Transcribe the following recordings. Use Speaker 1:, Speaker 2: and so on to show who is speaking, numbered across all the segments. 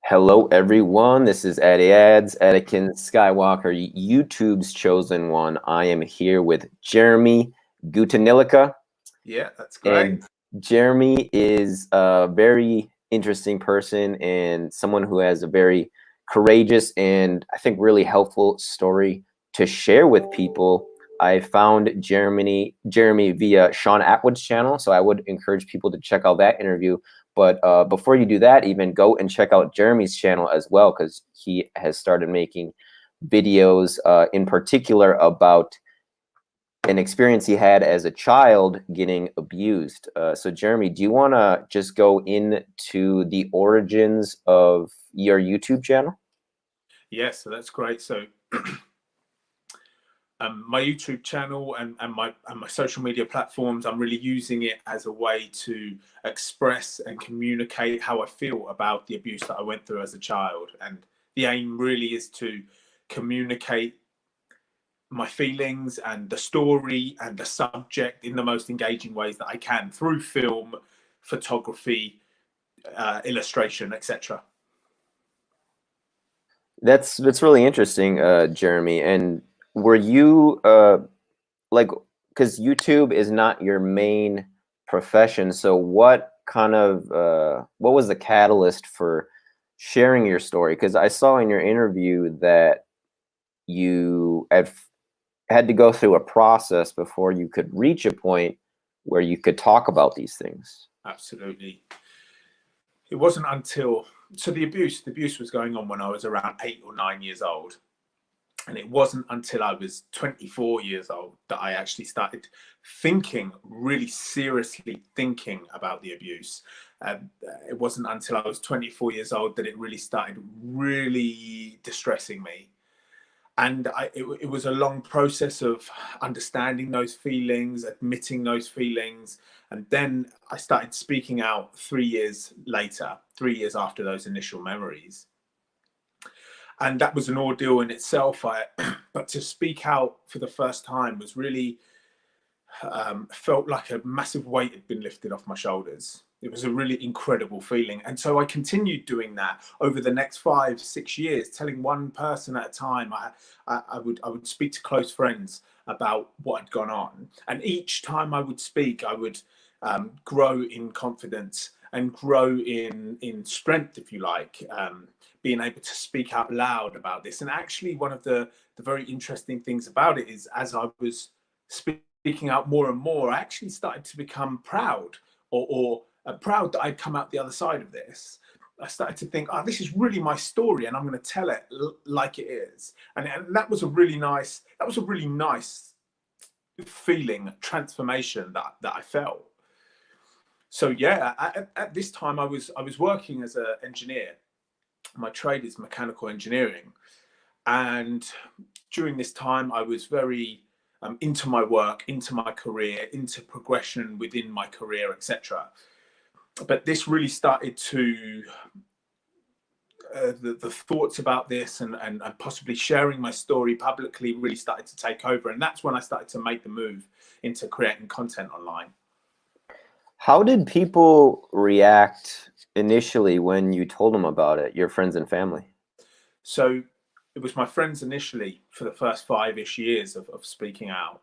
Speaker 1: Hello, everyone. This is Anakin Skywalker, YouTube's chosen one. I am here with Jeremy Gunetilleke.
Speaker 2: Yeah, that's great.
Speaker 1: And Jeremy is a very interesting person and someone who has a very courageous and I think really helpful story to share with people. I found Jeremy via Sean Atwood's channel, so I would encourage people to check out that interview. But before you do that, even go and check out Jeremy's channel as well, because he has started making videos in particular about an experience he had as a child getting abused. So Jeremy, do you want to just go into the origins of your YouTube channel?
Speaker 2: Yes, so that's great. So my YouTube channel and my social media platforms, I'm really using it as a way to express and communicate how I feel about the abuse that I went through as a child. And the aim really is to communicate my feelings and the story and the subject in the most engaging ways that I can through film, photography, illustration, etc.
Speaker 1: That's really interesting, Jeremy. And were you like, because YouTube is not your main profession, so what kind of what was the catalyst for sharing your story? Because I saw in your interview that you had to go through a process before you could reach a point where you could talk about these things.
Speaker 2: Absolutely. It wasn't until the abuse was going on when I was around 8 or 9 years old, and it wasn't until I was 24 years old that I actually started really seriously thinking about the abuse. It wasn't until I was 24 years old that it really started really distressing me. And it was a long process of understanding those feelings, admitting those feelings. And then I started speaking out 3 years later, 3 years after those initial memories. And that was an ordeal in itself. But to speak out for the first time was really, felt like a massive weight had been lifted off my shoulders. It was a really incredible feeling. And so I continued doing that over the next 5, 6 years, telling one person at a time. I would speak to close friends about what had gone on. And each time I would speak, I would grow in confidence and grow in strength, if you like, being able to speak out loud about this. And actually, one of the very interesting things about it is, as I was speaking out more and more, I actually started to become proud or proud that I'd come out the other side of this. I started to think, oh, this is really my story, and I'm going to tell it like it is. And that was a really nice feeling, transformation that I felt. So yeah, at this time I was working as an engineer. My trade is mechanical engineering, and during this time I was very into my work, into my career, into progression within my career, etc. But this really started to the thoughts about this and possibly sharing my story publicly really started to take over, and that's when I started to make the move into creating content online.
Speaker 1: How did people react initially when you told them about it, your friends and family?
Speaker 2: So it was my friends initially for the first 5-ish years of speaking out.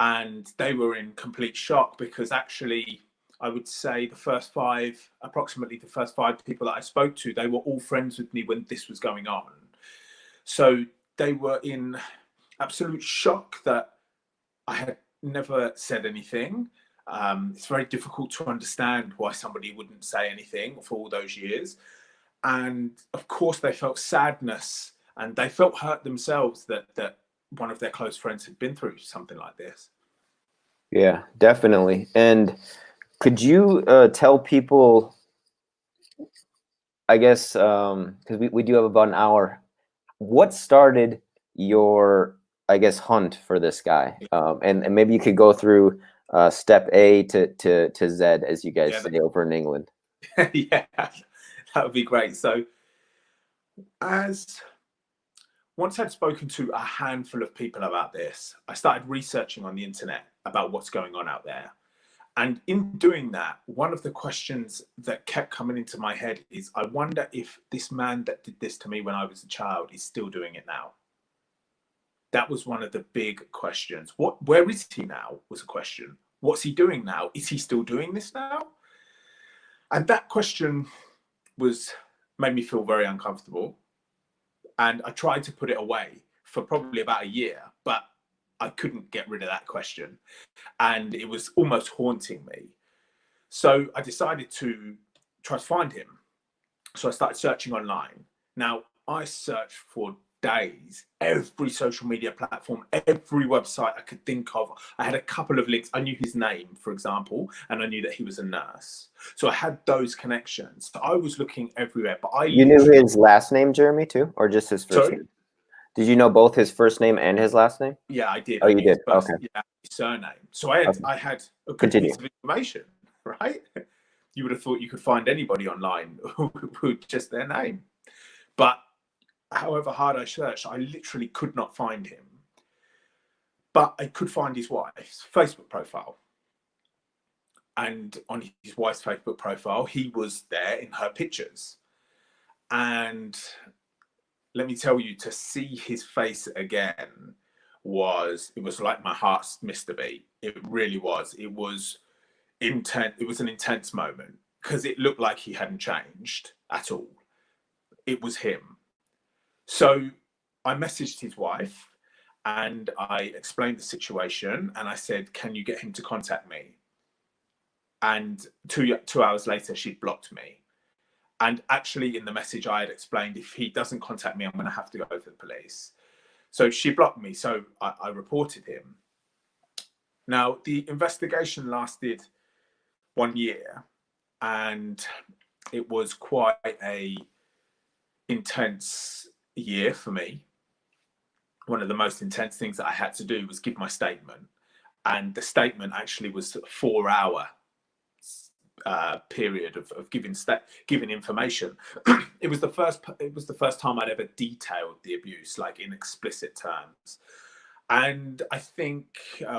Speaker 2: And they were in complete shock, because actually, I would say approximately the first five people that I spoke to, they were all friends with me when this was going on. So they were in absolute shock that I had never said anything. It's very difficult to understand why somebody wouldn't say anything for all those years. And of course, they felt sadness and they felt hurt themselves that one of their close friends had been through something like this.
Speaker 1: Yeah, definitely. And could you tell people, I guess, because we do have about an hour, what started your, I guess, hunt for this guy? And maybe you could go through step A to Z, as you guys say over in England.
Speaker 2: Yeah, that would be great. So once I'd spoken to a handful of people about this, I started researching on the internet about what's going on out there. And in doing that, one of the questions that kept coming into my head is, I wonder if this man that did this to me when I was a child is still doing it now. That was one of the big questions. Where is he now was a question. What's he doing now? Is he still doing this now? And that question made me feel very uncomfortable. And I tried to put it away for probably about a year, but I couldn't get rid of that question. And it was almost haunting me. So I decided to try to find him. So I started searching online. Now, I searched for days, every social media platform, every website I could think of. I had a couple of links. I knew his name, for example, and I knew that he was a nurse. So I had those connections. So I was looking everywhere, but
Speaker 1: You knew his last name, Jeremy, too, or just his first name? Did you know both his first name and his last name?
Speaker 2: Yeah, I did.
Speaker 1: Oh, you did? Okay.
Speaker 2: Yeah, his surname. So I had a good piece of information, right? You would have thought you could find anybody online with just their name. But however hard I searched, I literally could not find him. But I could find his wife's Facebook profile. And on his wife's Facebook profile, he was there in her pictures. And let me tell you, to see his face again it was like my heart missed a beat. It really was. It was intense. It was an intense moment because it looked like he hadn't changed at all. It was him. So I messaged his wife and I explained the situation and I said, can you get him to contact me? And 2 hours later, she'd blocked me. And actually in the message, I had explained, if he doesn't contact me, I'm going to have to go to the police. So she blocked me. So I reported him. Now, the investigation lasted 1 year and it was quite a intense year for me. One of the most intense things that I had to do was give my statement. And the statement actually was a 4-hour period of giving information. It was the first time I'd ever detailed the abuse, like in explicit terms. And I think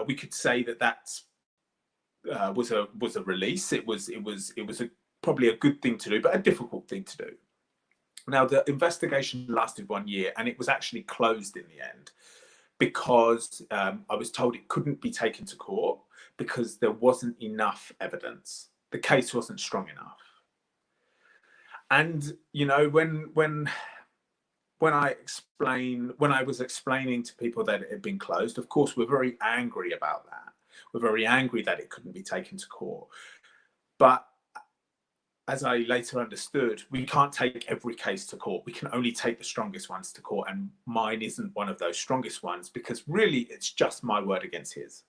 Speaker 2: we could say that was a release. It was probably a good thing to do, but a difficult thing to do. Now, the investigation lasted 1 year and it was actually closed in the end because I was told it couldn't be taken to court because there wasn't enough evidence. The case wasn't strong enough. And, you know, when I was explaining to people that it had been closed, of course, we're very angry about that. We're very angry that it couldn't be taken to court. But as I later understood, we can't take every case to court. We can only take the strongest ones to court. And mine isn't one of those strongest ones because really it's just my word against his.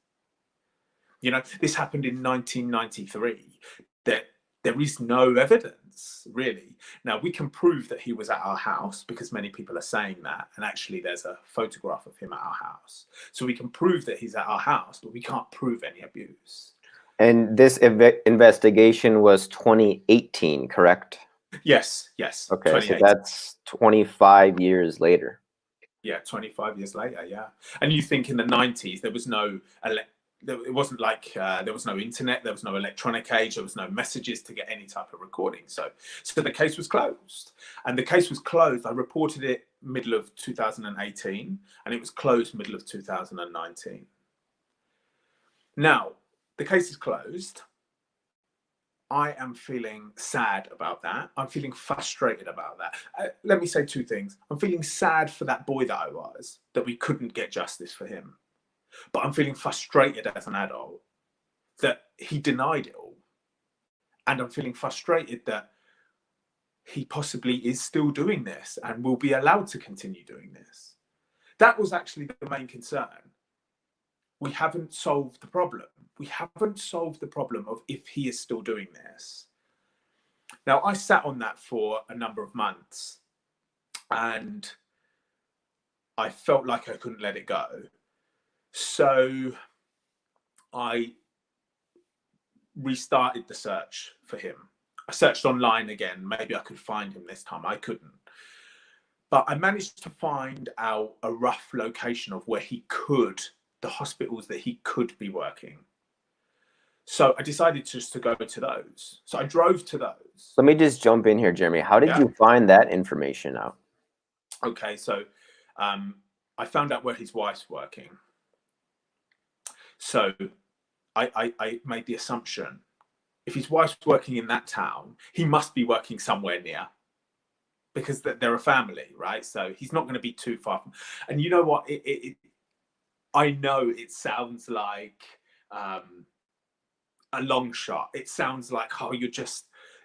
Speaker 2: You know, this happened in 1993. There is no evidence, really. Now, we can prove that he was at our house because many people are saying that. And actually, there's a photograph of him at our house. So we can prove that he's at our house, but we can't prove any abuse.
Speaker 1: And this investigation was 2018, correct?
Speaker 2: Yes.
Speaker 1: Okay, so that's 25 years later.
Speaker 2: Yeah, 25 years later, yeah. And you think in the 90s, there was no... it wasn't like there was no internet, there was no electronic age, there was no messages to get any type of recording. So the case was closed. And the case was closed. I reported it middle of 2018, and it was closed middle of 2019. Now, the case is closed. I am feeling sad about that. I'm feeling frustrated about that. Let me say two things. I'm feeling sad for that boy that I was, that we couldn't get justice for him. But I'm feeling frustrated as an adult that he denied it all. And I'm feeling frustrated that he possibly is still doing this and will be allowed to continue doing this. That was actually the main concern. We haven't solved the problem. We haven't solved the problem of if he is still doing this. Now, I sat on that for a number of months and I felt like I couldn't let it go. So I restarted the search for him. I searched online again. Maybe I could find him this time. I couldn't. But I managed to find out a rough location of where the hospitals that he could be working. So I decided just to go to those. So I drove to those.
Speaker 1: Let me just jump in here, Jeremy. How did
Speaker 2: Yeah.
Speaker 1: you find that information out?
Speaker 2: Okay, so I found out where his wife's working. So I made the assumption, if his wife's working in that town, he must be working somewhere near, because they're a family, right? So he's not going to be too far from. And you know what? I know it sounds like a long shot. It sounds like, oh,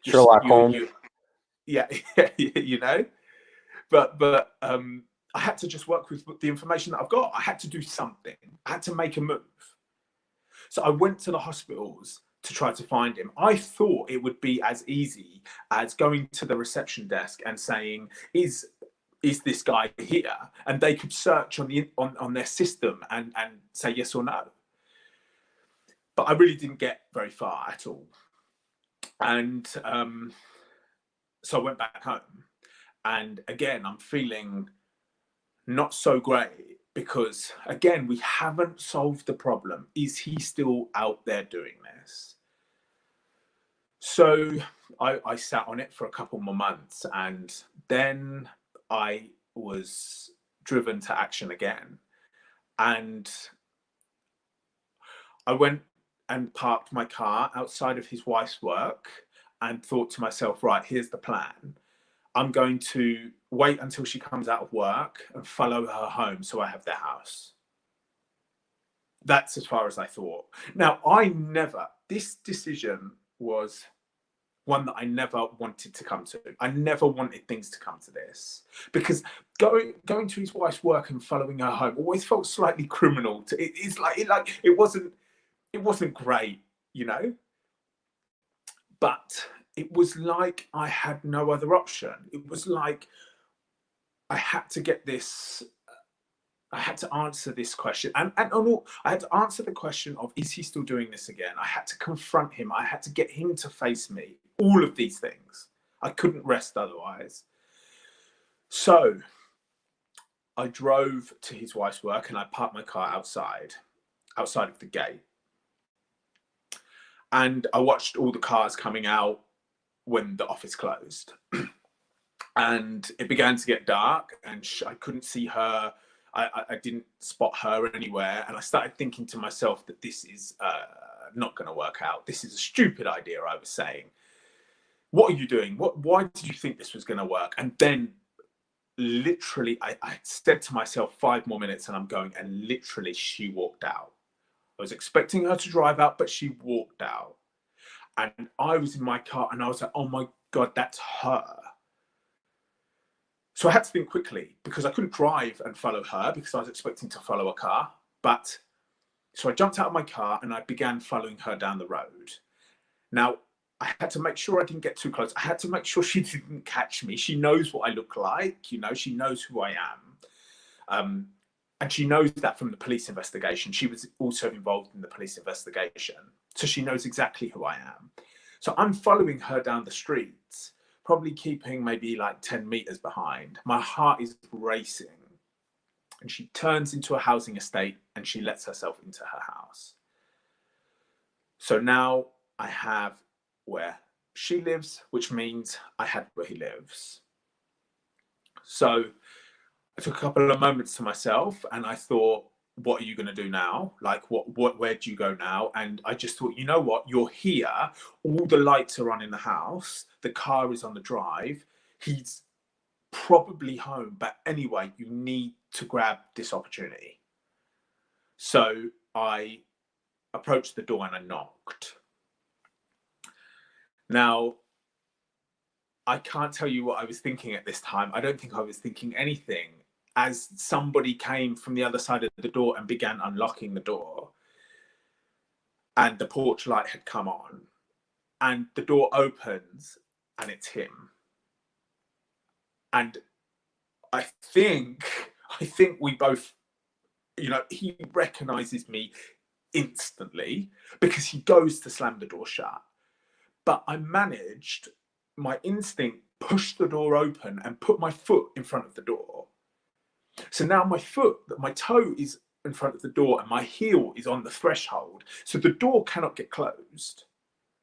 Speaker 1: Sherlock Holmes.
Speaker 2: Yeah, you know. But I had to just work with the information that I've got. I had to do something. I had to make a move. So I went to the hospitals to try to find him. I thought it would be as easy as going to the reception desk and saying, is this guy here? And they could search on their system and say yes or no. But I really didn't get very far at all. And so I went back home. And again, I'm feeling not so great, because again, we haven't solved the problem. Is he still out there doing this? So I sat on it for a couple more months, and then I was driven to action again. And I went and parked my car outside of his wife's work and thought to myself, right, here's the plan. I'm going to wait until she comes out of work and follow her home so I have their house. That's as far as I thought. Now, this decision was one that I never wanted to come to. I never wanted things to come to this, because going to his wife's work and following her home always felt slightly criminal. It wasn't great, you know. But it was like I had no other option. It was like I had to get this. I had to answer this question, and I had to answer the question of, is he still doing this again? I had to confront him. I had to get him to face me. All of these things. I couldn't rest otherwise. So I drove to his wife's work and I parked my car outside of the gate. And I watched all the cars coming out when the office closed. And it began to get dark, and I couldn't see her. I didn't spot her anywhere. And I started thinking to myself that this is not going to work out. This is a stupid idea, I was saying. What are you doing? Why did you think this was going to work? And then literally, I said to myself, 5 more minutes and I'm going. And literally, she walked out. I was expecting her to drive out, but she walked out. And I was in my car and I was like, oh my God, that's her. So I had to think quickly, because I couldn't drive and follow her because I was expecting to follow a car. So I jumped out of my car and I began following her down the road. Now, I had to make sure I didn't get too close. I had to make sure she didn't catch me. She knows what I look like, you know, she knows who I am. And she knows that from the police investigation. She was also involved in the police investigation. So she knows exactly who I am. So I'm following her down the streets, probably keeping maybe like 10 meters behind. My heart is racing. And she turns into a housing estate and she lets herself into her house. So now I have where she lives, which means I had where he lives. So I took a couple of moments to myself and I thought, what are you going to do now? Like, where do you go now? And I just thought, you know what? You're here. All the lights are on in the house. The car is on the drive. He's probably home. But anyway, you need to grab this opportunity. So I approached the door and I knocked. Now, I can't tell you what I was thinking at this time. I don't think I was thinking anything, as somebody came from the other side of the door and began unlocking the door. And the porch light had come on. And the door opens and it's him. And I think we both, you know, he recognizes me instantly because he goes to slam the door shut. But I managed, my instinct pushed the door open and put my foot in front of the door. So now my toe is in front of the door and my heel is on the threshold. So the door cannot get closed,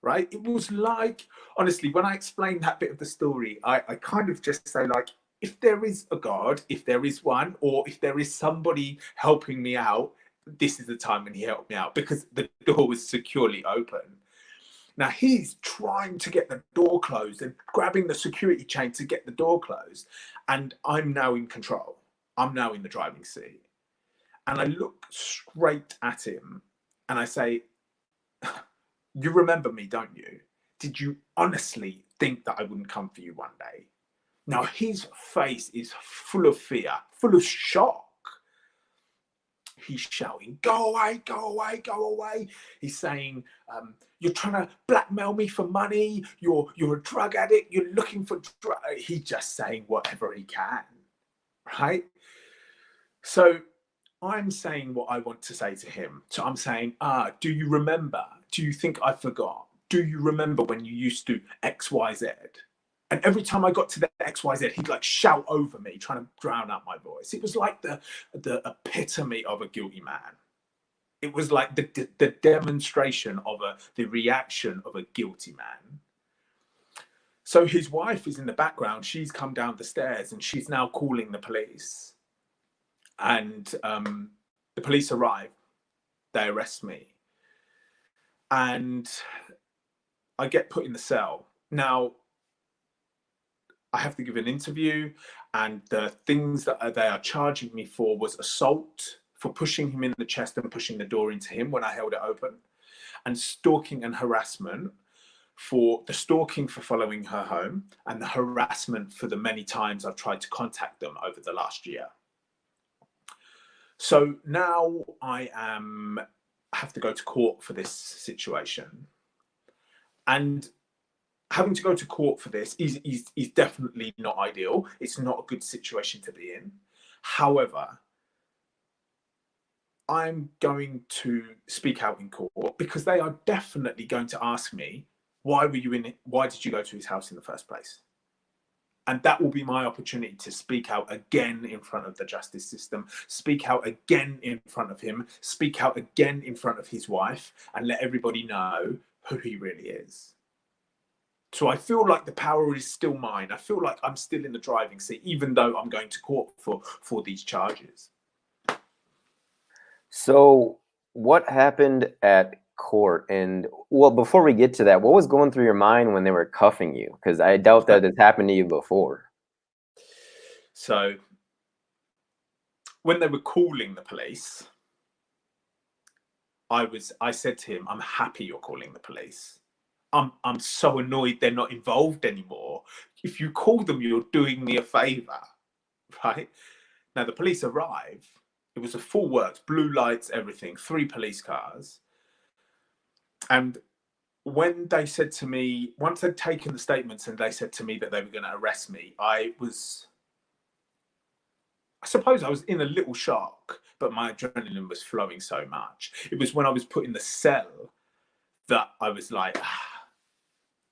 Speaker 2: right? It was like, honestly, when I explain that bit of the story, I kind of just say, like, if there is a God, if there is one, or if there is somebody helping me out, this is the time when he helped me out, because the door was securely open. Now he's trying to get the door closed and grabbing the security chain to get the door closed. And I'm now in control. I'm now in the driving seat. And I look straight at him and I say, you remember me, don't you? Did you honestly think that I wouldn't come for you one day? Now his face is full of fear, full of shock. He's shouting, go away, go away, go away. He's saying, you're trying to blackmail me for money. You're a drug addict. You're looking for drugs. He's just saying whatever he can, right? So I'm saying what I want to say to him. So I'm saying, do you remember? Do you think I forgot? Do you remember when you used to X, Y, Z? And every time I got to the XYZ, he'd like shout over me, trying to drown out my voice. It was like the epitome of a guilty man. It was like the demonstration of the reaction of a guilty man. So his wife is in the background. She's come down the stairs and she's now calling the police. And the police arrive. They arrest me. And I get put in the cell. Now, I have to give an interview, and the things that they are charging me for was assault, for pushing him in the chest and pushing the door into him when I held it open, and stalking and harassment, for the stalking for following her home, and the harassment for the many times I've tried to contact them over the last year. So now I have to go to court for this situation. And having to go to court for this is definitely not ideal. It's not a good situation to be in. However, I'm going to speak out in court because they are definitely going to ask me, why were you in it? Why did you go to his house in the first place? And that will be my opportunity to speak out again in front of the justice system, speak out again in front of him, speak out again in front of his wife, and let everybody know who he really is. So I feel like the power is still mine. I feel like I'm still in the driving seat, even though I'm going to court for these charges.
Speaker 1: So what happened at court? And well, before we get to that, what was going through your mind when they were cuffing you? Because I doubt that this happened to you before.
Speaker 2: So when they were calling the police, I said to him, I'm happy you're calling the police. I'm so annoyed they're not involved anymore. If you call them, you're doing me a favor, right? Now the police arrive. It was a full works, blue lights, everything, 3 police cars. And when they said to me, once they'd taken the statements and they said to me that they were going to arrest me, I suppose I was in a little shock, but my adrenaline was flowing so much. It was when I was put in the cell that I was like,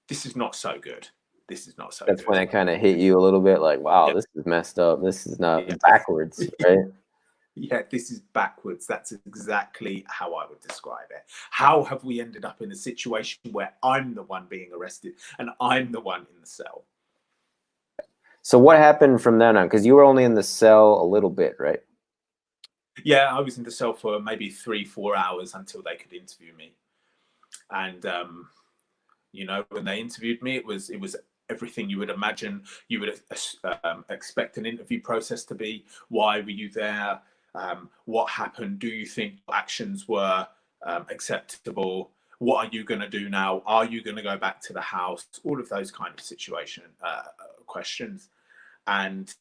Speaker 2: this is not so good. This is not so good.
Speaker 1: That's when it kind of hit you a little bit, like, wow, yeah, this is messed up. This is not backwards, right?
Speaker 2: Yeah, this is backwards. That's exactly how I would describe it. How have we ended up in a situation where I'm the one being arrested and I'm the one in the cell?
Speaker 1: So what happened from then on? Because you were only in the cell a little bit, right?
Speaker 2: Yeah, I was in the cell for maybe 3-4 hours until they could interview me. And you know, when they interviewed me, it was everything you would imagine you would expect an interview process to be. Why were you there? What happened? Do you think actions were acceptable? What are you going to do now? Are you going to go back to the house? All of those kind of situation questions. And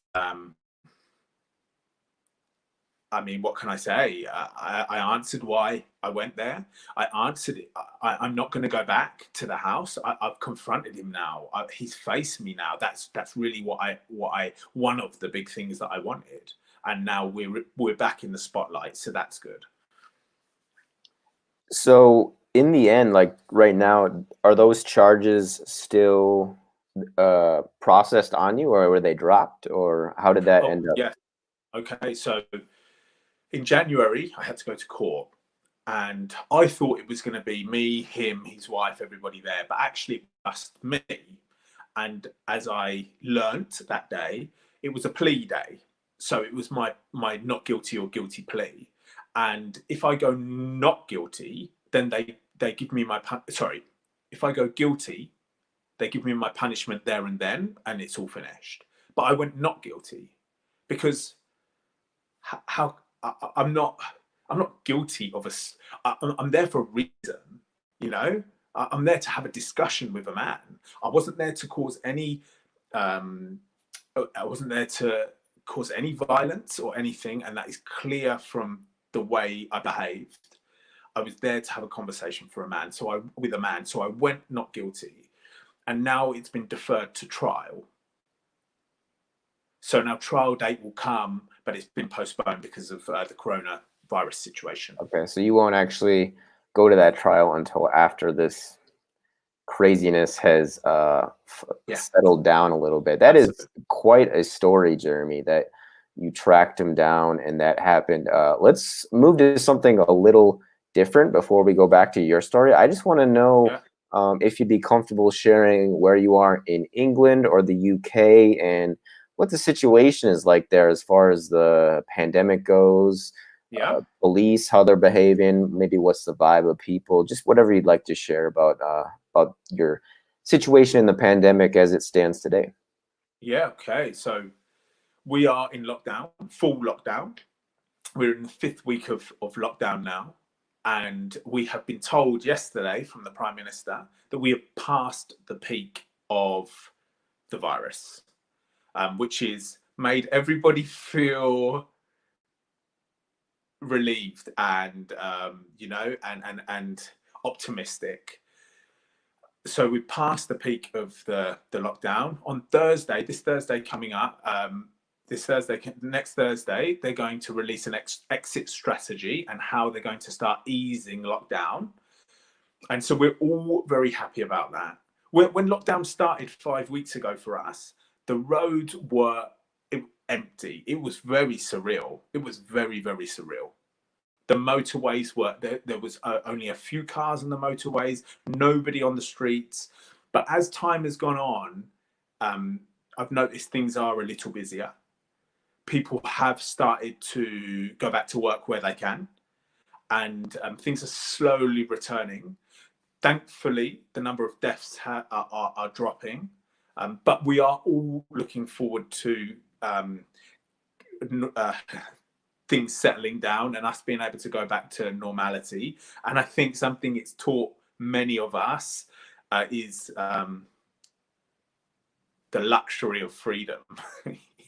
Speaker 2: I mean, what can I say? I answered why I went there. I answered it. I'm not going to go back to the house. I've confronted him now. He's faced me now. That's really one of the big things that I wanted. And now we're back in the spotlight. So that's good.
Speaker 1: So in the end, like right now, are those charges still processed on you, or were they dropped, or how did that end up?
Speaker 2: Yeah. Okay. So in January, I had to go to court. And I thought it was going to be me, him, his wife, everybody there. But actually, it was just me. And as I learnt that day, it was a plea day. So it was my not guilty or guilty plea. And if I go not guilty, then they give me my sorry. If I go guilty, they give me my punishment there and then, and it's all finished. But I went not guilty because how I'm not guilty of I'm there for a reason, you know. I'm there to have a discussion with a man. I wasn't there to cause any. I wasn't there to cause any violence or anything, and that is clear from the way I behaved. I was there to have a conversation with a man. So I went not guilty, and now it's been deferred to trial. So now trial date will come, but it's been postponed because of the coronavirus situation.
Speaker 1: Okay, so you won't actually go to that trial until after this craziness has settled down a little bit. That Absolutely. Is quite a story, Jeremy, that you tracked him down and that happened. Let's move to something a little different before we go back to your story. I just want to know if you'd be comfortable sharing where you are in England or the UK and what the situation is like there as far as the pandemic goes. Police, how they're behaving, maybe what's the vibe of people, just whatever you'd like to share about your situation in the pandemic as it stands today.
Speaker 2: Yeah, okay. So we are in lockdown, full lockdown. We're in the 5th week of lockdown now. And we have been told yesterday from the Prime Minister that we have passed the peak of the virus, which has made everybody feel relieved and and optimistic. So we passed the peak of the lockdown. On Thursday, this Thursday coming up, next Thursday, they're going to release an exit strategy and how they're going to start easing lockdown. And so we're all very happy about that. When lockdown started 5 weeks ago for us, the roads were empty. It was very surreal. It was very, very surreal. The motorways were there was only a few cars on the motorways, nobody on the streets. But as time has gone on, I've noticed things are a little busier. People have started to go back to work where they can, and things are slowly returning. Thankfully, the number of deaths are dropping, but we are all looking forward to things settling down and us being able to go back to normality. And I think something it's taught many of us is the luxury of freedom.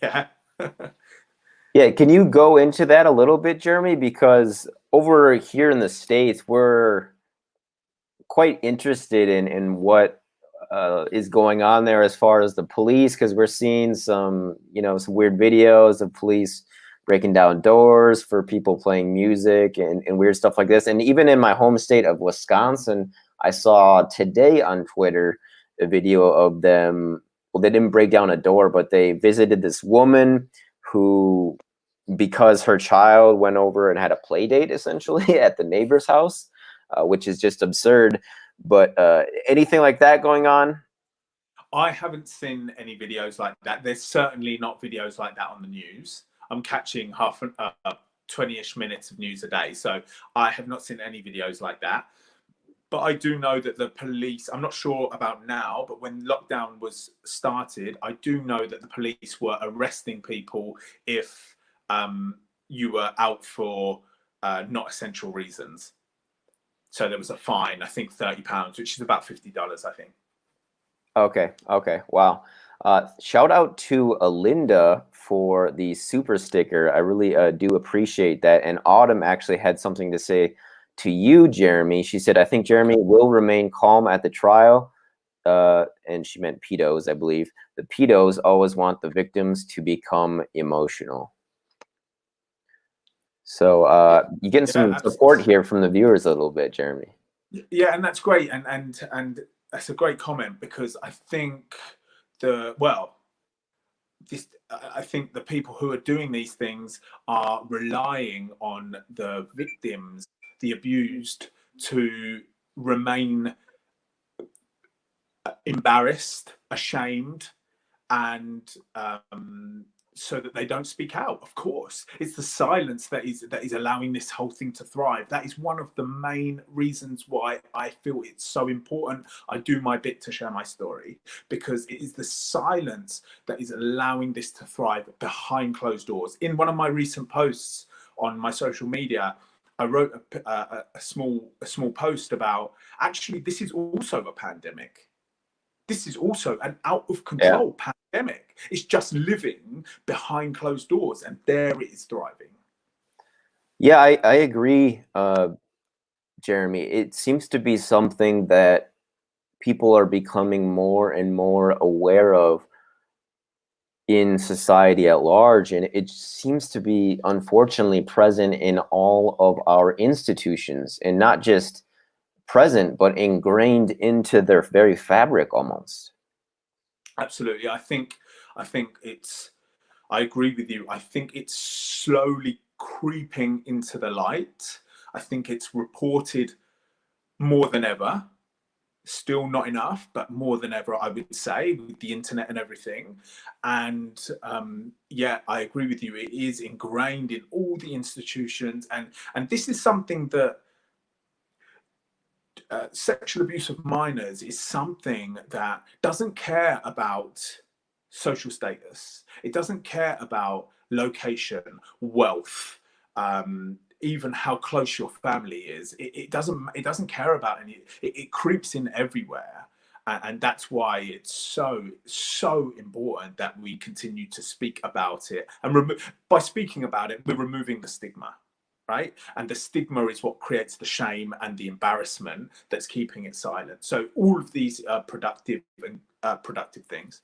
Speaker 2: Yeah.
Speaker 1: Yeah, can you go into that a little bit, Jeremy? Because over here in the States, we're quite interested in what is going on there as far as the police, because we're seeing some weird videos of police breaking down doors for people playing music and weird stuff like this. And even in my home state of Wisconsin, I saw today on Twitter a video of them. Well, they didn't break down a door, but they visited this woman who, because her child went over and had a play date essentially at the neighbor's house, which is just absurd. But anything like that going on?
Speaker 2: I haven't seen any videos like that. There's certainly not videos like that on the news. I'm catching 20-ish minutes of news a day. So I have not seen any videos like that. But I do know that the police, I'm not sure about now, but when lockdown was started, I do know that the police were arresting people if you were out for not essential reasons. So there was a fine, I think £30, which is about $50, I think.
Speaker 1: Okay. Wow. Shout out to Alinda for the super sticker. I really do appreciate that. And Autumn actually had something to say to you, Jeremy. She said, I think Jeremy will remain calm at the trial. And she meant pedos, I believe. The pedos always want the victims to become emotional. So you're getting some support here from the viewers a little bit, Jeremy.
Speaker 2: Yeah, and that's great. And that's a great comment, because I think the I think the people who are doing these things are relying on the victims, the abused, to remain embarrassed, ashamed, and so that they don't speak out. Of course, it's the silence that is allowing this whole thing to thrive. That is one of the main reasons why I feel it's so important. I do my bit to share my story, because it is the silence that is allowing this to thrive behind closed doors. In one of my recent posts on my social media, I wrote a small post about, actually, this is also a pandemic. This is also an out of control pandemic. It's just living behind closed doors, and there it is thriving.
Speaker 1: Yeah, I agree, Jeremy. It seems to be something that people are becoming more and more aware of in society at large, and it seems to be unfortunately present in all of our institutions, and not just present, but ingrained into their very fabric almost.
Speaker 2: Absolutely. I think I agree with you. I think it's slowly creeping into the light. I think it's reported more than ever. Still not enough, but more than ever, I would say, with the internet and everything. And yeah, I agree with you. It is ingrained in all the institutions, and this is something that sexual abuse of minors is something that doesn't care about social status. It doesn't care about location, wealth, even how close your family is. It doesn't care about any. It creeps in everywhere, and that's why it's so important that we continue to speak about it. And by speaking about it, we're removing the stigma. Right? And the stigma is what creates the shame and the embarrassment that's keeping it silent. So all of these are productive and productive things.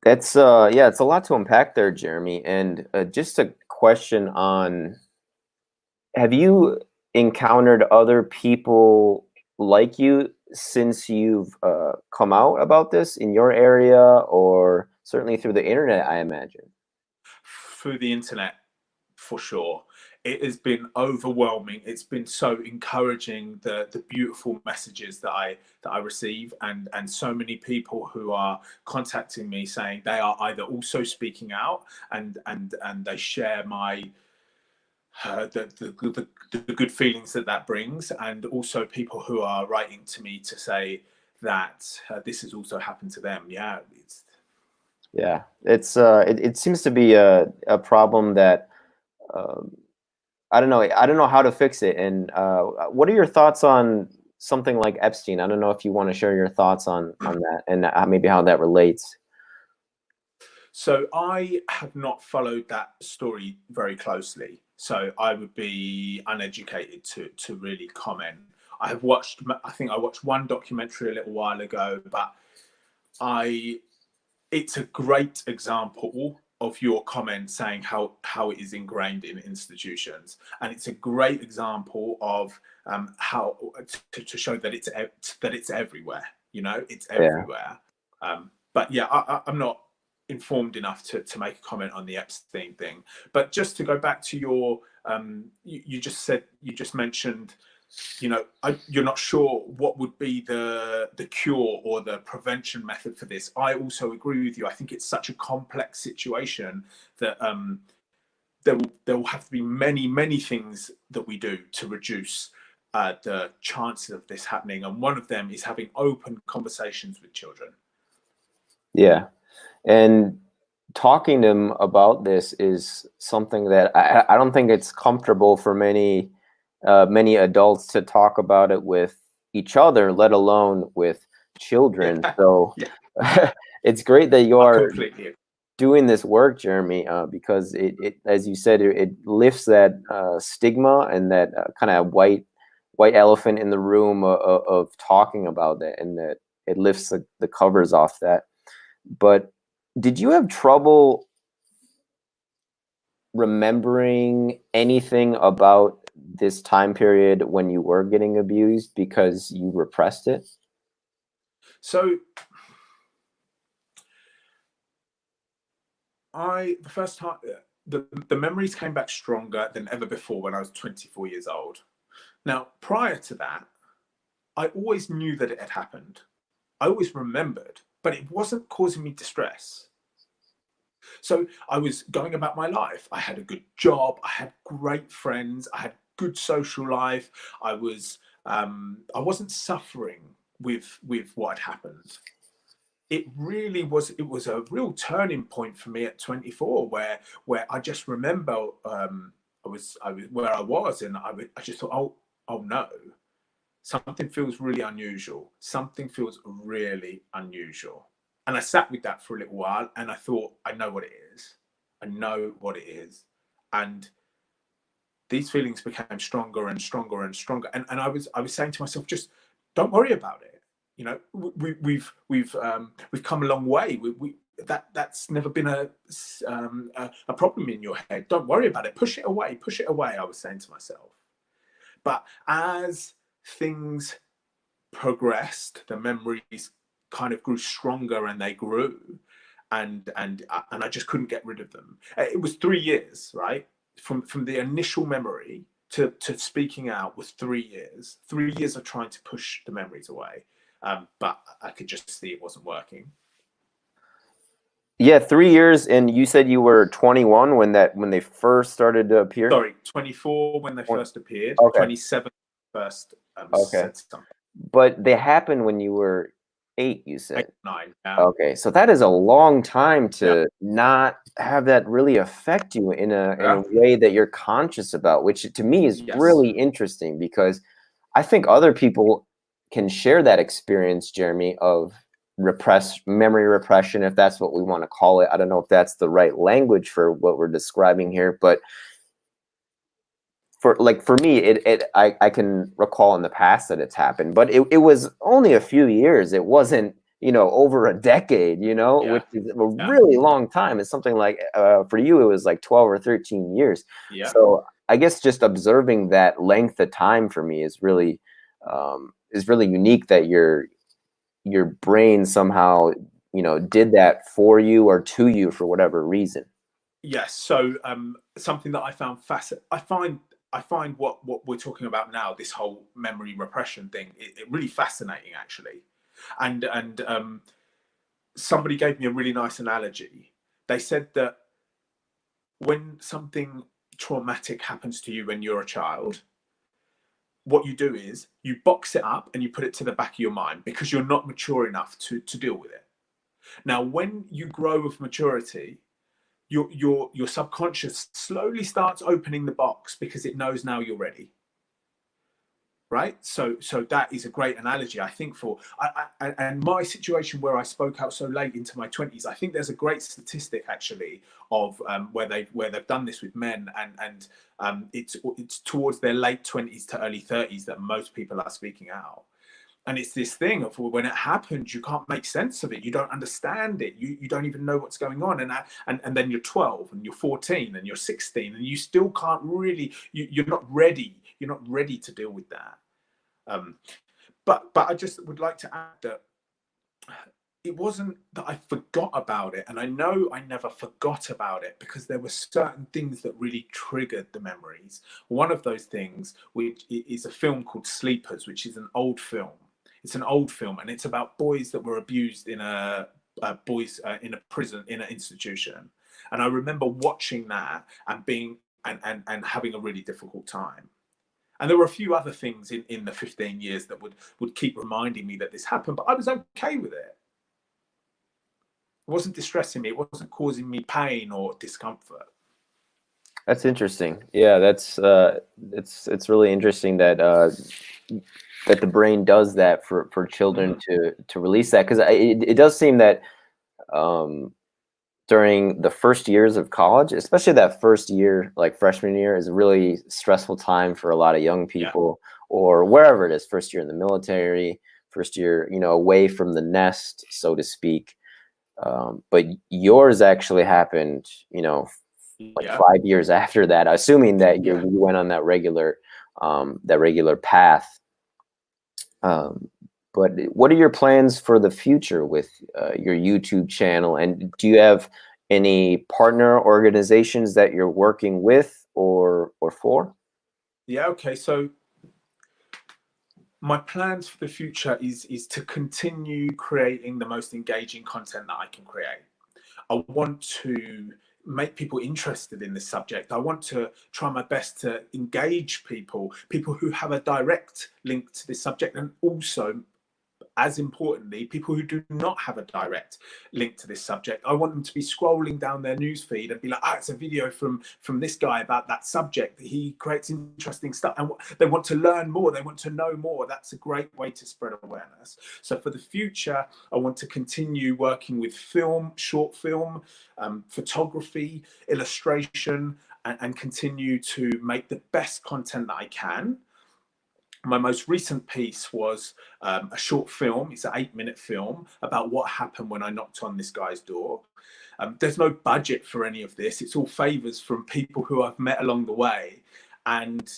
Speaker 1: That's yeah, it's a lot to unpack there, Jeremy. And just a question on, have you encountered other people like you since you've come out about this in your area, or certainly through the internet, I imagine?
Speaker 2: Through the internet, for sure. It has been overwhelming. It's been so encouraging, the beautiful messages that I receive, and so many people who are contacting me saying they are either also speaking out, and they share my the good feelings that brings, and also people who are writing to me to say that this has also happened to them. Yeah,
Speaker 1: It's it seems to be a problem that I don't know. I don't know how to fix it. And what are your thoughts on something like Epstein? I don't know if you want to share your thoughts on that, and maybe how that relates.
Speaker 2: So I have not followed that story very closely, so I would be uneducated to really comment. I think I watched one documentary a little while ago, but I it's a great example of your comment saying how it is ingrained in institutions, and it's a great example of how to show that it's everywhere. You know, it's
Speaker 1: Yeah.
Speaker 2: everywhere. But yeah, I'm not informed enough to make a comment on the Epstein thing. But just to go back to your, you just mentioned, you're not sure what would be the cure or the prevention method for this. I also agree with you. I think it's such a complex situation that there will have to be many things that we do to reduce the chances of this happening, and one of them is having open conversations with children.
Speaker 1: Yeah. And talking to them about this is something that I don't think it's comfortable for many adults to talk about it with each other, let alone with children.
Speaker 2: Yeah.
Speaker 1: So
Speaker 2: Yeah.
Speaker 1: it's great that you are
Speaker 2: Completely.
Speaker 1: doing this work, Jeremy, because it, as you said, it lifts that stigma and that kind of white elephant in the room of talking about that, and that it lifts the covers off that. But did you have trouble remembering anything about this time period when you were getting abused because you repressed it?
Speaker 2: So The first time, the memories came back stronger than ever before when I was 24 years old. Now, prior to that, I always knew that it had happened. I always remembered, but it wasn't causing me distress. So I was going about my life. I had a good job. I had great friends. I had good social life. I wasn't suffering with what had happened. It was a real turning point for me at 24, where I just remember I was where I was, and I just thought, oh no, something feels really unusual. Something feels really unusual. And I sat with that for a little while, and I thought, I know what it is. I know what it is. And these feelings became stronger and stronger and stronger. And I was saying to myself, just don't worry about it. You know, we've come a long way. That's never been a problem in your head. Don't worry about it. Push it away. Push it away. I was saying to myself. But as things progressed, the memories kind of grew stronger, and they grew, and I just couldn't get rid of them. It was 3 years, right? From the initial memory to speaking out was 3 years. 3 years of trying to push the memories away, but I could just see it wasn't working.
Speaker 1: Yeah, 3 years, and you said you were 21 when they first started to appear?
Speaker 2: Sorry, 24 when they first appeared.
Speaker 1: Okay.
Speaker 2: 27 first said something.
Speaker 1: But they happened when you were 8, you said?
Speaker 2: 8, 9, yeah.
Speaker 1: Okay, so that is a long time to not have that really affect you in a way that you're conscious about, which to me is really interesting, because I think other people can share that experience, Jeremy, of memory repression, if that's what we want to call it. I don't know if that's the right language for what we're describing here, but for me, I can recall in the past that it's happened, but it was only a few years. It wasn't, over a decade, which is a really long time. It's something like, for you, it was like 12 or 13 years.
Speaker 2: Yeah.
Speaker 1: So I guess just observing that length of time for me is really unique, that your brain somehow, did that for you or to you for whatever reason.
Speaker 2: Yes. So something that I found fascinating, I find what we're talking about now, this whole memory repression thing, it really fascinating, actually. And somebody gave me a really nice analogy. They said that when something traumatic happens to you when you're a child, what you do is you box it up and you put it to the back of your mind, because you're not mature enough to deal with it. Now, when you grow with maturity, your subconscious slowly starts opening the box, because it knows now you're ready. Right? So that is a great analogy, I think, for and my situation where I spoke out so late into my 20s. I think there's a great statistic, actually, of where they've done this with men, and it's towards their late 20s to early 30s that most people are speaking out. And it's this thing of, when it happens, you can't make sense of it. You don't understand it. You don't even know what's going on. And then you're 12 and you're 14 and you're 16, and you still can't really, you're not ready. You're not ready to deal with that. But I just would like to add that it wasn't that I forgot about it. And I know I never forgot about it, because there were certain things that really triggered the memories. One of those things, which is a film called Sleepers, which is an old film. It's an old film, and it's about boys that were abused in a prison, in an institution. And I remember watching that and being and having a really difficult time. And there were a few other things in the 15 years that would keep reminding me that this happened, but I was okay with it. It wasn't distressing me. It wasn't causing me pain or discomfort.
Speaker 1: That's interesting. Yeah, that's it's really interesting that that the brain does that for children to release that, because it does seem that during the first years of college, especially that first year, like freshman year, is a really stressful time for a lot of young people, or wherever it is, first year in the military, first year, away from the nest, so to speak. But yours actually happened, like 5 years after that, assuming that you went on that regular path. But what are your plans for the future with your YouTube channel? And do you have any partner organizations that you're working with or for?
Speaker 2: Yeah, okay. So my plans for the future is to continue creating the most engaging content that I can create. I want to make people interested in this subject. I want to try my best to engage people who have a direct link to this subject, and also, as importantly, people who do not have a direct link to this subject. I want them to be scrolling down their news feed and be like, it's a video from this guy about that subject. He creates interesting stuff, and they want to learn more. They want to know more. That's a great way to spread awareness. So for the future, I want to continue working with film, short film, photography, illustration, and continue to make the best content that I can. My most recent piece was a short film. It's an 8-minute film about what happened when I knocked on this guy's door. There's no budget for any of this. It's all favors from people who I've met along the way. And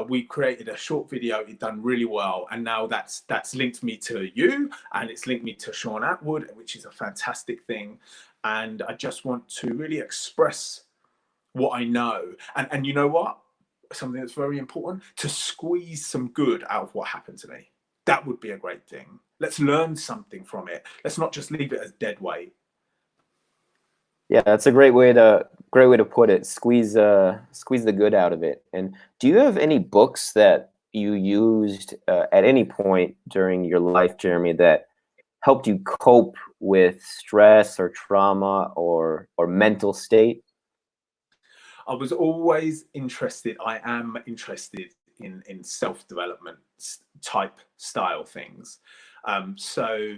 Speaker 2: we created a short video. It done really well. And now that's linked me to you, and it's linked me to Sean Atwood, which is a fantastic thing. And I just want to really express what I know. And you know what? Something that's very important, to squeeze some good out of what happened to me. That would be a great thing. Let's learn something from it. Let's not just leave it as dead weight.
Speaker 1: Yeah, that's a great way to put it. Squeeze the good out of it. And do you have any books that you used at any point during your life, Jeremy, that helped you cope with stress or trauma or mental state?
Speaker 2: I was always interested. I am interested in self-development type style things. So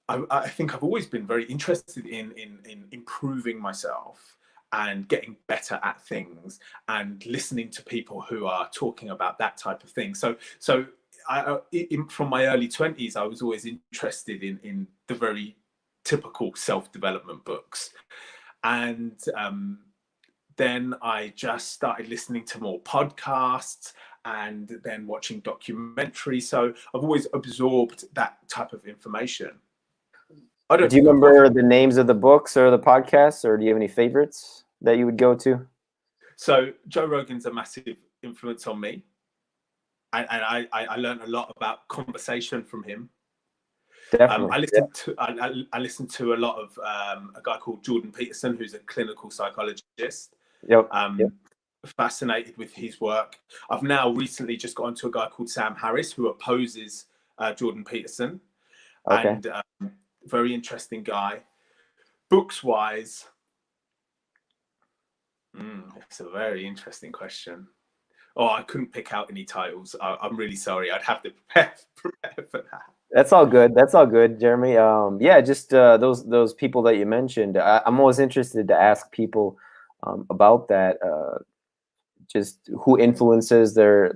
Speaker 2: I think I've always been very interested in improving myself and getting better at things, and listening to people who are talking about that type of thing. So from my early 20s, I was always interested in the very typical self-development books. And then I just started listening to more podcasts and then watching documentaries. So I've always absorbed that type of information. I don't
Speaker 1: Do you
Speaker 2: think
Speaker 1: remember the names of the books or the podcasts, or do you have any favorites that you would go to?
Speaker 2: So Joe Rogan's a massive influence on me. And I learned a lot about conversation from him.
Speaker 1: Definitely.
Speaker 2: I listened to a lot of a guy called Jordan Peterson, who's a clinical psychologist.
Speaker 1: Yep.
Speaker 2: Fascinated with his work. I've now recently just got onto a guy called Sam Harris, who opposes Jordan Peterson.
Speaker 1: Okay.
Speaker 2: And very interesting guy. Books wise, it's a very interesting question. Oh, I couldn't pick out any titles. I'm really sorry. I'd have to prepare for that.
Speaker 1: That's all good. That's all good, Jeremy. Yeah, just those people that you mentioned. I'm always interested to ask people about that. Just who influences their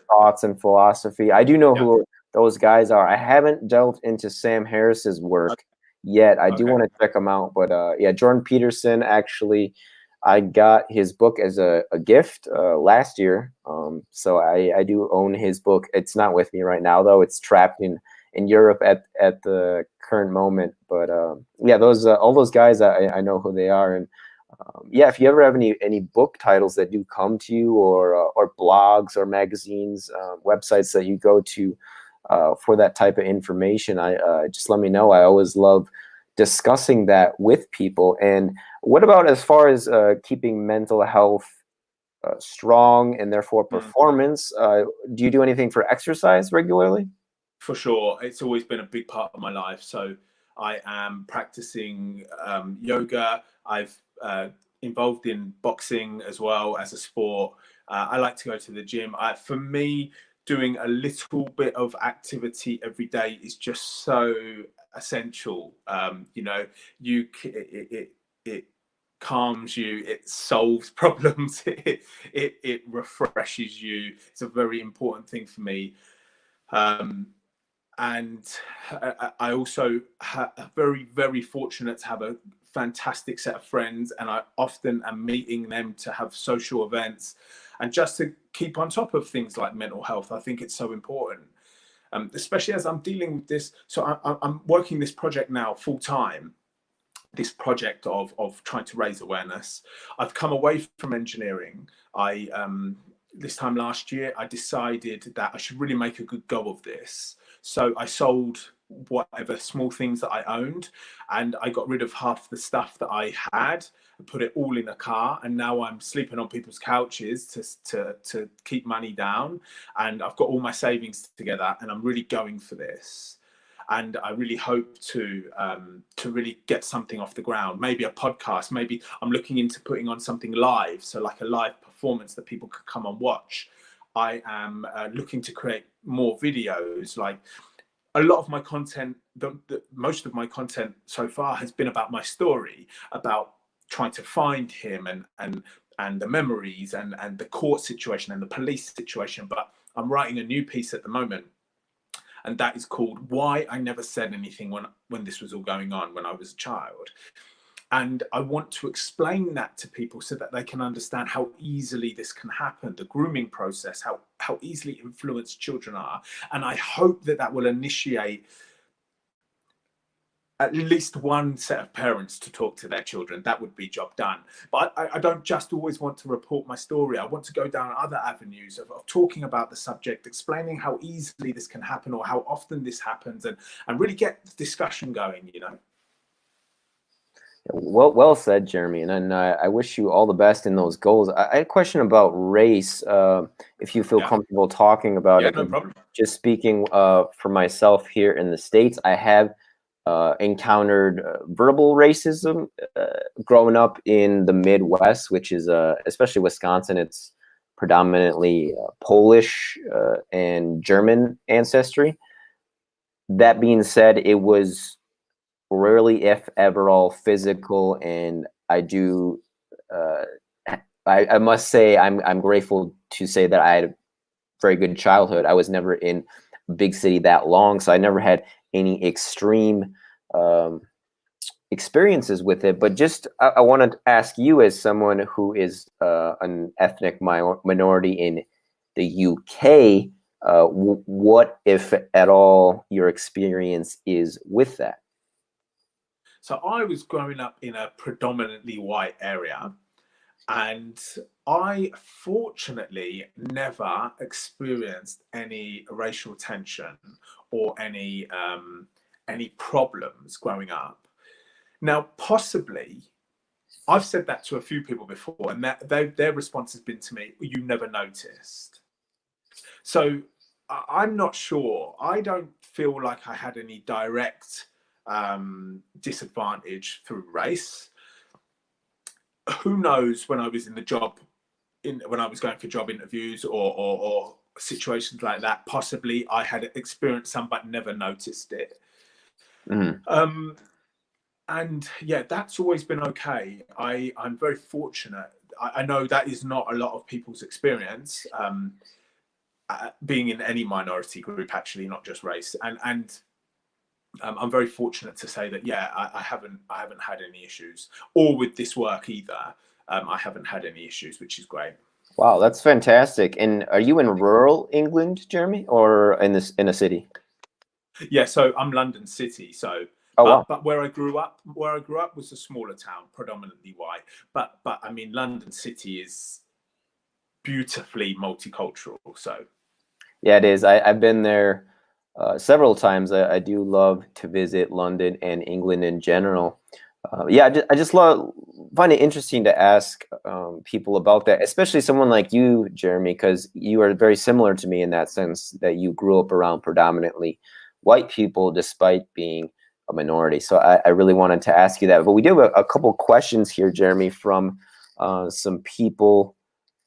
Speaker 1: thoughts and philosophy. I do know who those guys are. I haven't delved into Sam Harris's work yet. I do want to check him out. But yeah, Jordan Peterson, actually, I got his book as a gift last year. So I do own his book. It's not with me right now, though. It's trapped in Europe at the current moment. But yeah, those all those guys, I know who they are. And yeah, if you ever have any book titles that do come to you, or blogs or magazines, websites that you go to for that type of information, I just let me know. I always love discussing that with people. And what about as far as keeping mental health strong and therefore performance? Do you do anything for exercise regularly?
Speaker 2: For sure, it's always been a big part of my life. So I am practicing yoga. I've involved in boxing as well as a sport. I like to go to the gym. For me, doing a little bit of activity every day is just so essential. You know, it calms you, it solves problems, it refreshes you. It's a very important thing for me. And I also very, very fortunate to have a fantastic set of friends, and I often am meeting them to have social events and just to keep on top of things like mental health. I think it's so important, especially as I'm dealing with this. So I'm working this project now full time, this project of trying to raise awareness. I've come away from engineering. This time last year, I decided that I should really make a good go of this. So I sold whatever small things that I owned, and I got rid of half the stuff that I had and put it all in a car. And now I'm sleeping on people's couches to keep money down. And I've got all my savings together, and I'm really going for this. And I really hope to really get something off the ground. Maybe a podcast. Maybe I'm looking into putting on something live, so like a live performance that people could come and watch. I am looking to create more videos. Like a lot of my content, most of my content so far has been about my story, about trying to find him and the memories and the court situation and the police situation. But I'm writing a new piece at the moment, and that is called Why I Never Said Anything when this was all going on when I was a child. And I want to explain that to people so that they can understand how easily this can happen, the grooming process, how easily influenced children are. And I hope that that will initiate at least one set of parents to talk to their children. That would be job done. But I don't just always want to report my story. I want to go down other avenues of talking about the subject, explaining how easily this can happen or how often this happens, and really get the discussion going, you know.
Speaker 1: Well said, Jeremy, and I wish you all the best in those goals. I had a question about race, if you feel comfortable talking about it.
Speaker 2: No problem.
Speaker 1: Just speaking for myself here in the States, I have encountered verbal racism growing up in the Midwest, which is especially Wisconsin. It's predominantly Polish and German ancestry. That being said, it was rarely, if ever, all physical, and I do. I must say I'm grateful to say that I had a very good childhood. I was never in a big city that long, so I never had any extreme experiences with it. But just I want to ask you, as someone who is an ethnic minority in the UK, what, if at all, your experience is with that?
Speaker 2: So I was growing up in a predominantly white area, and I fortunately never experienced any racial tension or any problems growing up. Now, possibly, I've said that to a few people before, and their response has been to me, "You never noticed." So I'm not sure. I don't feel like I had any direct disadvantage through race. Who knows, when I was in the job, when I was going for job interviews or situations like that, possibly I had experienced some but never noticed it. Mm-hmm. And yeah, that's always been okay. I'm very fortunate. I know that is not a lot of people's experience, being in any minority group, actually, not just race. And I'm very fortunate to say that, yeah, I haven't had any issues, or with this work either. I haven't had any issues, which is great.
Speaker 1: Wow, that's fantastic. And are you in rural England, Jeremy, or in a city?
Speaker 2: Yeah, so I'm London City. So, but where I grew up was a smaller town, predominantly white. But I mean, London City is beautifully multicultural. So,
Speaker 1: yeah, it is. I've been there several times. I do love to visit London and England in general. Yeah, I just find it interesting to ask people about that, especially someone like you, Jeremy, because you are very similar to me in that sense, that you grew up around predominantly white people despite being a minority. So I really wanted to ask you that. But we do have a couple questions here, Jeremy, from some people.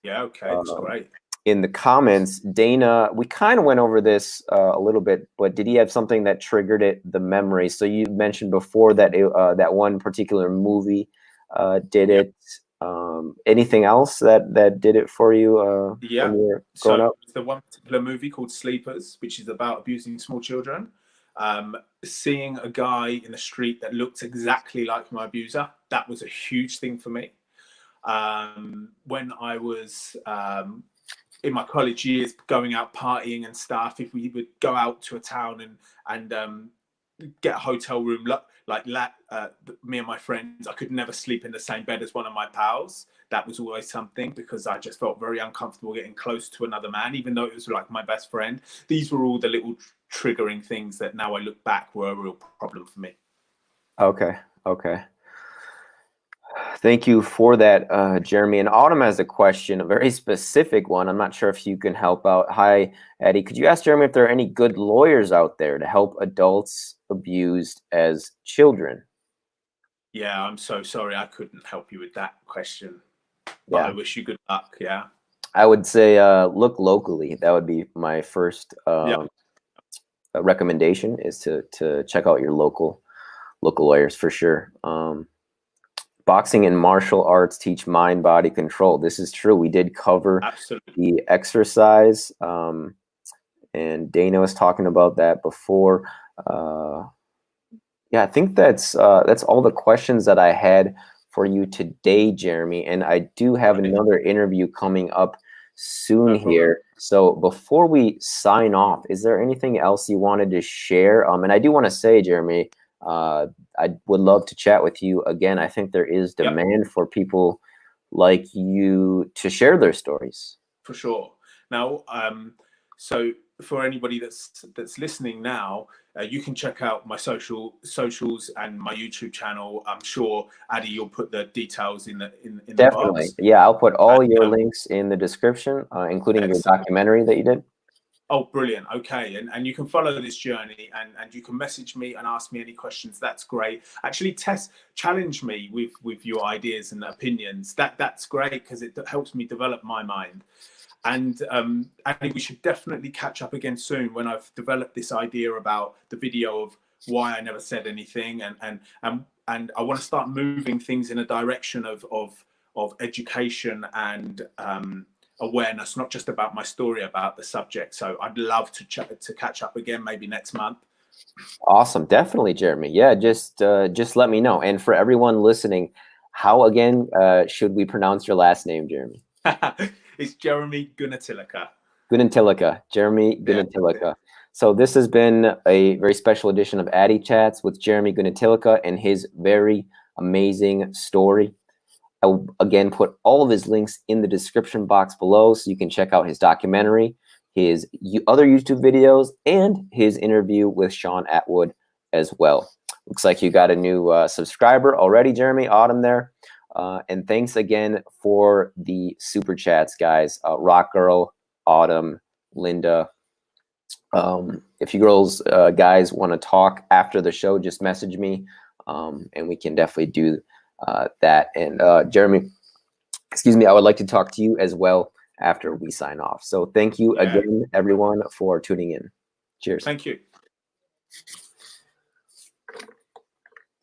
Speaker 2: Yeah, okay, that's great.
Speaker 1: In the comments. Dana, we kind of went over this a little bit, but did he have something that triggered the memory? So you mentioned before that that one particular movie did it. Anything else that did it for you when you were growing up?
Speaker 2: It's the one particular movie called Sleepers, which is about abusing small children. Seeing a guy in the street that looked exactly like my abuser, that was a huge thing for me. When I was in my college years, going out partying and stuff, if we would go out to a town and get a hotel room, like me and my friends, I could never sleep in the same bed as one of my pals. That was always something, because I just felt very uncomfortable getting close to another man, even though it was like my best friend. These were all the little triggering things that now I look back were a real problem for me.
Speaker 1: Okay. Okay. Thank you for that, Jeremy. And Autumn has a question, a very specific one. I'm not sure if you can help out. Hi, Eddie. Could you ask Jeremy if there are any good lawyers out there to help adults abused as children?
Speaker 2: Yeah, I'm so sorry I couldn't help you with that question, but
Speaker 1: Yeah,
Speaker 2: I wish you good luck. Yeah.
Speaker 1: I would say look locally. That would be my first
Speaker 2: Yeah,
Speaker 1: recommendation, is to check out your local lawyers for sure. Boxing and martial arts teach mind-body control. This is true. We did cover
Speaker 2: absolutely.
Speaker 1: the exercise, and Dana was talking about that before. Yeah, I think that's all the questions that I had for you today, Jeremy. And I do have another interview coming up soon
Speaker 2: No problem.
Speaker 1: here. So before we sign off, is there anything else you wanted to share? And I do want to say, Jeremy, I would love to chat with you again. I think there is
Speaker 2: Yep.
Speaker 1: demand for people like you to share their stories.
Speaker 2: For sure. Now, so for anybody that's listening now, you can check out my socials and my YouTube channel. I'm sure, Addy, you'll put the details in the
Speaker 1: Definitely.
Speaker 2: box.
Speaker 1: Yeah, I'll put all
Speaker 2: And,
Speaker 1: your links in the description, including your
Speaker 2: excellent.
Speaker 1: documentary that you did.
Speaker 2: Oh, brilliant. Okay. And you can follow this journey, and you can message me and ask me any questions. That's great. Actually, challenge me with your ideas and opinions. That's great, because it helps me develop my mind. And we should definitely catch up again soon, when I've developed this idea about the video of why I never said anything, and I want to start moving things in a direction of education and awareness, not just about my story, about the subject. So I'd love to catch up again, maybe next month.
Speaker 1: Awesome. Definitely, Jeremy. Yeah, just let me know. And for everyone listening, how again should we pronounce your last name, Jeremy?
Speaker 2: It's Jeremy Gunetilleke.
Speaker 1: Gunetilleke. Jeremy Gunetilleke.
Speaker 2: Yeah.
Speaker 1: So this has been a very special edition of Addy Chats with Jeremy Gunetilleke and his very amazing story. I will again put all of his links in the description box below, so you can check out his documentary, his other YouTube videos, and his interview with Sean Atwood as well. Looks like you got a new subscriber already, Jeremy. Autumn there. And thanks again for the super chats, guys. Rock Girl, Autumn, Linda. If you girls, guys, want to talk after the show, just message me, and we can definitely do that. And Jeremy, excuse me, I would like to talk to you as well after we sign off. So thank you again, everyone, for tuning in. Cheers.
Speaker 2: Thank you.